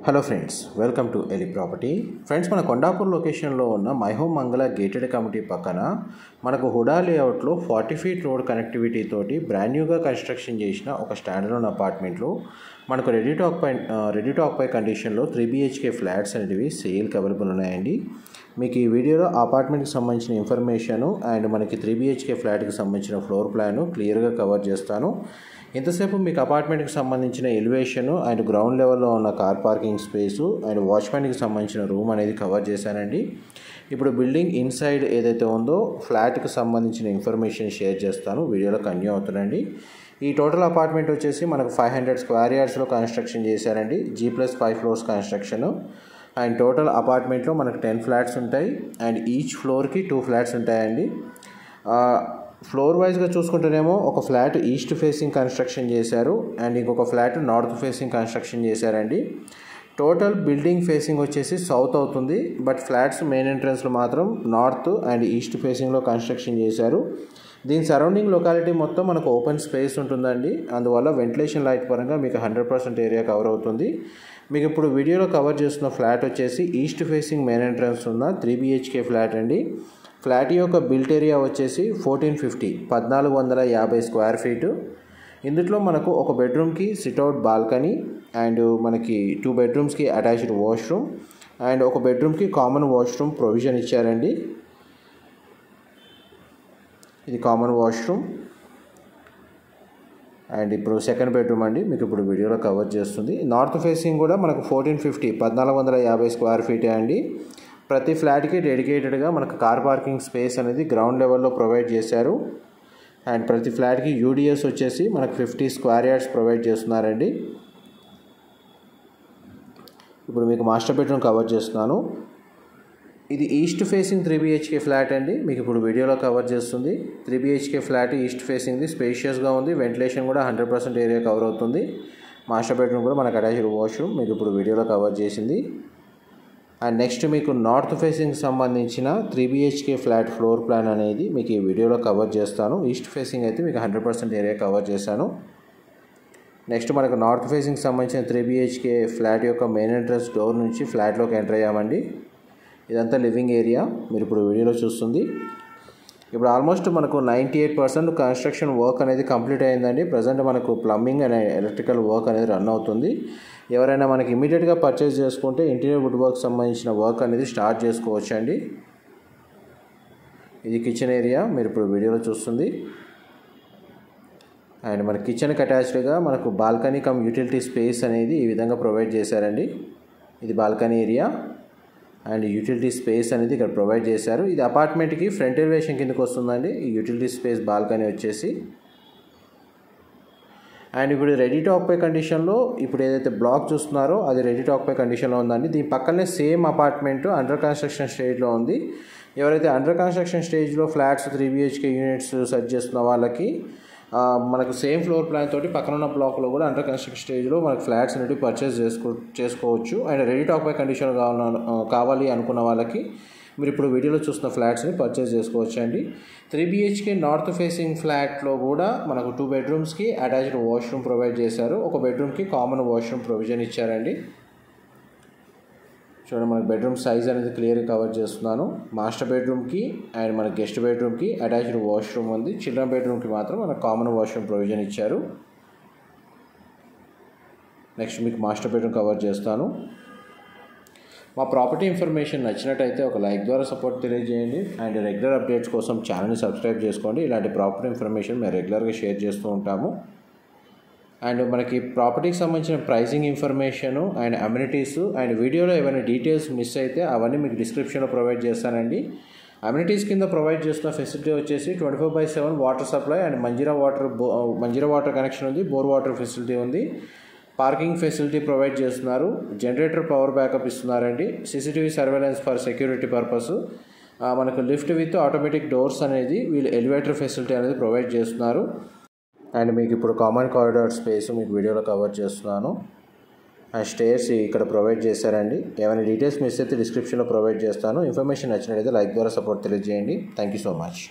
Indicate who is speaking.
Speaker 1: Hello friends, welcome to Eli property. Friends, మన కొండాపూర్ లొకేషన్లో ఉన్న My Home Mangala gated community పక్కన మనకు హుడా లేఅవుట్లో 40 ఫీట్ రోడ్ కనెక్టివిటీ తోటి బ్రాండ్ న్యూగా కన్స్ట్రక్షన్ చేసిన ఒక స్టాండర్డ్ అపార్ట్మెంట్లో మనకు రెడీ టు ఆక్యుపై కండిషన్లో 3 BHK ఫ్లాట్స్ అనేవి సేల్కి అవైలబుల్ ఉన్నాయండి. మీకు ఈ వీడియోలో అపార్ట్మెంట్కి సంబంధించిన ఇన్ఫర్మేషను అండ్ మనకి 3 BHK ఫ్లాట్కి సంబంధించిన ఫ్లోర్ ప్లాను క్లియర్గా కవర్ చేస్తాను. ఇంతసేపు మీకు అపార్ట్మెంట్కి సంబంధించిన ఎలివేషను అండ్ గ్రౌండ్ లెవెల్లో ఉన్న కార్ పార్కింగ్ స్పేసు అండ్ వాచ్మెన్కి సంబంధించిన రూమ్ అనేది కవర్ చేశానండి. ఇప్పుడు బిల్డింగ్ ఇన్సైడ్ ఏదైతే ఉందో ఫ్లాట్కి సంబంధించిన ఇన్ఫర్మేషన్ షేర్ చేస్తాను, వీడియోలో కంటిన్యూ అవుతుందండి. ఈ టోటల్ అపార్ట్మెంట్ వచ్చేసి మనకు 500 స్క్వేర్ యార్డ్స్లో కన్స్ట్రక్షన్ చేశారండి. G+5 floors construction and total అపార్ట్మెంట్లో మనకు 10 ఫ్లాట్స్ ఉంటాయి అండ్ ఈచ్ ఫ్లోర్కి 2 ఫ్లాట్స్ ఉంటాయండి. ఫ్లోర్ వైజ్గా చూసుకుంటేనేమో ఒక ఫ్లాట్ ఈస్ట్ ఫేసింగ్ కన్స్ట్రక్షన్ చేశారు అండ్ ఇంకొక ఫ్లాట్ నార్త్ ఫేసింగ్ కన్స్ట్రక్షన్ చేశారండి. టోటల్ బిల్డింగ్ ఫేసింగ్ వచ్చేసి సౌత్ అవుతుంది, బట్ ఫ్లాట్స్ మెయిన్ ఎంట్రన్స్లో మాత్రం నార్త్ అండ్ ఈస్ట్ ఫేసింగ్లో కన్స్ట్రక్షన్ చేశారు. దీని సరౌండింగ్ లొకాలిటీ మొత్తం మనకు ఓపెన్ స్పేస్ ఉంటుందండి. అందువల్ల వెంటిలేషన్ లైట్ పరంగా మీకు 100% ఏరియా కవర్ అవుతుంది. మీకు ఇప్పుడు వీడియోలో కవర్ చేస్తున్న ఫ్లాట్ వచ్చేసి ఈస్ట్ ఫేసింగ్ మెయిన్ ఎంట్రన్స్ ఉన్న 3 BHK ఫ్లాట్ అండి. ఫ్లాట్ యొక్క బిల్ట్ ఏరియా వచ్చేసి 1450 స్క్వేర్ ఫీటు. ఇందులో మనకు ఒక బెడ్రూమ్కి సిట్అవుట్ బాల్కనీ అండ్ మనకి 2 బెడ్రూమ్స్కి అటాచ్డ్ వాష్రూమ్ అండ్ ఒక బెడ్రూమ్కి కామన్ వాష్రూమ్ ప్రొవిజన్ ఇచ్చారండి. ఇది కామన్ వాష్రూమ్ అండ్ ఇప్పుడు సెకండ్ బెడ్రూమ్ అండి, మీకు ఇప్పుడు వీడియోలో కవర్ చేస్తుంది. నార్త్ ఫేసింగ్ కూడా మనకు 1450 స్క్వేర్ ఫీటే అండి. ప్రతి ఫ్లాట్కి డెడికేటెడ్గా మనకు కార్ పార్కింగ్ స్పేస్ అనేది గ్రౌండ్ లెవెల్లో ప్రొవైడ్ చేశారు అండ్ ప్రతి ఫ్లాట్కి UDS వచ్చేసి మనకు 50 స్క్వేర్ యార్డ్స్ ప్రొవైడ్ చేస్తున్నారండి. ఇప్పుడు మీకు మాస్టర్ బెడ్రూమ్ కవర్ చేస్తున్నాను. ఇది ఈస్ట్ ఫేసింగ్ 3 BHK ఫ్లాట్ అండి, మీకు ఇప్పుడు వీడియోలో కవర్ చేస్తుంది. 3 BHK ఫ్లాట్ ఈస్ట్ ఫేసింగ్ది, స్పేషియస్గా ఉంది, వెంటిలేషన్ కూడా 100% ఏరియా కవర్ అవుతుంది. మాస్టర్ బెడ్రూమ్ కూడా మనకు అటాచ్డ్ వాష్రూమ్ మీకు ఇప్పుడు వీడియోలో కవర్ చేసింది. అండ్ నెక్స్ట్ మీకు నార్త్ ఫేసింగ్ సంబంధించిన 3 BHK ఫ్లాట్ ఫ్లోర్ ప్లాన్ అనేది మీకు ఈ వీడియోలో కవర్ చేస్తాను. ఈస్ట్ ఫేసింగ్ అయితే మీకు 100% ఏరియా కవర్ చేశాను. నెక్స్ట్ మనకు నార్త్ ఫేసింగ్ సంబంధించిన 3 BHK ఫ్లాట్ యొక్క మెయిన్ ఎంట్రన్స్ డోర్ నుంచి ఫ్లాట్లోకి ఎంటర్ అయ్యామండి. ఇదంతా లివింగ్ ఏరియా మీరు ఇప్పుడు వీడియోలో చూస్తుంది. ఇప్పుడు ఆల్మోస్ట్ మనకు 98% కన్స్ట్రక్షన్ వర్క్ అనేది కంప్లీట్ అయిందండి. ప్రజెంట్ మనకు ప్లంబింగ్ అండ్ ఎలక్ట్రికల్ వర్క్ అనేది రన్ అవుతుంది. ఎవరైనా మనకి ఇమీడియట్గా పర్చేస్ చేసుకుంటే ఇంటీరియర్ వుడ్ వర్క్ సంబంధించిన వర్క్ అనేది స్టార్ట్ చేసుకోవచ్చు అండి. ఇది కిచెన్ ఏరియా మీరు ఇప్పుడు వీడియోలో చూస్తుంది అండ్ మన కిచెన్కి అటాచ్డ్గా మనకు బాల్కనీ కమ్ యూటిలిటీ స్పేస్ అనేది ఈ విధంగా ప్రొవైడ్ చేశారండి. ఇది balcony area and utility space అనేది ఇక్కడ ప్రొవైడ్ చేశారు. ఇది అపార్ట్మెంట్కి ఫ్రంట్ ఎలివేషన్ కిందకి వస్తుందండి ఈ యూటిలిటీ స్పేస్ బాల్కనీ వచ్చేసి. అండ్ ఇప్పుడు రెడీ టు ఆక్యుపై కండిషన్లో ఇప్పుడు ఏదైతే బ్లాక్ చూస్తున్నారో అది రెడీ టు ఆక్యుపై కండిషన్లో ఉందండి. దీని పక్కనే సేమ్ అపార్ట్మెంట్ అండర్ కన్స్ట్రక్షన్ స్టేజ్లో ఉంది. ఎవరైతే అండర్ కన్స్ట్రక్షన్ స్టేజ్లో ఫ్లాట్స్ 3 BHK యూనిట్స్ సెర్చ్ చేస్తున్న వాళ్ళకి మనకు సేమ్ ఫ్లోర్ ప్లాన్ తోటి పక్కన ఉన్న బ్లాక్లో కూడా అండర్ కన్స్ట్రక్షన్ స్టేజ్లో మనకు ఫ్లాట్స్ అనేవి పర్చేస్ చేసుకోవచ్చు. And ready to occupy condition కావాలి అనుకున్న వాళ్ళకి మీరు ఇప్పుడు వీడియోలో చూస్తున్న ఫ్లాట్స్ని పర్చేస్ చేసుకోవచ్చు అండి. 3 BHK నార్త్ ఫేసింగ్ ఫ్లాట్లో కూడా మనకు 2 బెడ్రూమ్స్కి అటాచ్డ్ వాష్రూమ్ ప్రొవైడ్ చేశారు. ఒక బెడ్రూమ్కి కామన్ వాష్రూమ్ ప్రొవిజన్ ఇచ్చారండి. చూడండి, మనకు బెడ్రూమ్ సైజ్ అనేది క్లియర్గా కవర్ చేస్తున్నాను. మాస్టర్ బెడ్రూమ్కి అండ్ మన గెస్ట్ బెడ్రూమ్కి అటాచ్డ్ వాష్రూమ్ ఉంది. చిల్డ్రన్ బెడ్రూమ్కి మాత్రం మనకు కామన్ వాష్రూమ్ ప్రొవిజన్ ఇచ్చారు. నెక్స్ట్ మీకు మాస్టర్ బెడ్రూమ్ కవర్ చేస్తాను. మా ప్రాపర్టీ ఇన్ఫర్మేషన్ నచ్చినట్టయితే ఒక లైక్ ద్వారా సపోర్ట్ తెలియజేయండి అండ్ రెగ్యులర్ అప్డేట్స్ కోసం ఛానల్ని సబ్స్క్రైబ్ చేసుకోండి. ఇలాంటి ప్రాపర్టీ ఇన్ఫర్మేషన్ మేము రెగ్యులర్గా షేర్ చేస్తూ ఉంటాము. అండ్ మనకి ప్రాపర్టీకి సంబంధించిన pricing information and amenities and వీడియోలో ఏమైనా డీటెయిల్స్ మిస్ అయితే అవన్నీ మీకు డిస్క్రిప్షన్లో ప్రొవైడ్ చేస్తానండి. అమ్యూనిటీస్ కింద ప్రొవైడ్ చేస్తున్న ఫెసిలిటీ వచ్చేసి 24/7 water supply and Manjeera water connection ఉంది. బోర్ వాటర్ ఫెసిలిటీ ఉంది. పార్కింగ్ ఫెసిలిటీ ప్రొవైడ్ చేస్తున్నారు. జనరేటర్ పవర్ బ్యాకప్ ఇస్తున్నారండి. CCTV surveillance for security purpose. మనకు లిఫ్ట్ విత్ ఆటోమేటిక్ డోర్స్ అనేది వీళ్ళు ఎలివేటర్ ఫెసిలిటీ అనేది ప్రొవైడ్ చేస్తున్నారు. అండ్ మీకు ఇప్పుడు కామన్ కారిడార్ స్పేస్ మీకు వీడియోలో కవర్ చేస్తున్నాను. అండ్ స్టేర్స్ ఇక్కడ ప్రొవైడ్ చేశారండి. ఏమైనా డీటెయిల్స్ మిస్ అయితే డిస్క్రిప్షన్లో ప్రొవైడ్ చేస్తాను. ఇన్ఫర్మేషన్ నచ్చినట్లయితే లైక్ ద్వారా సపోర్ట్ తెలియజేయండి. Thank you so much.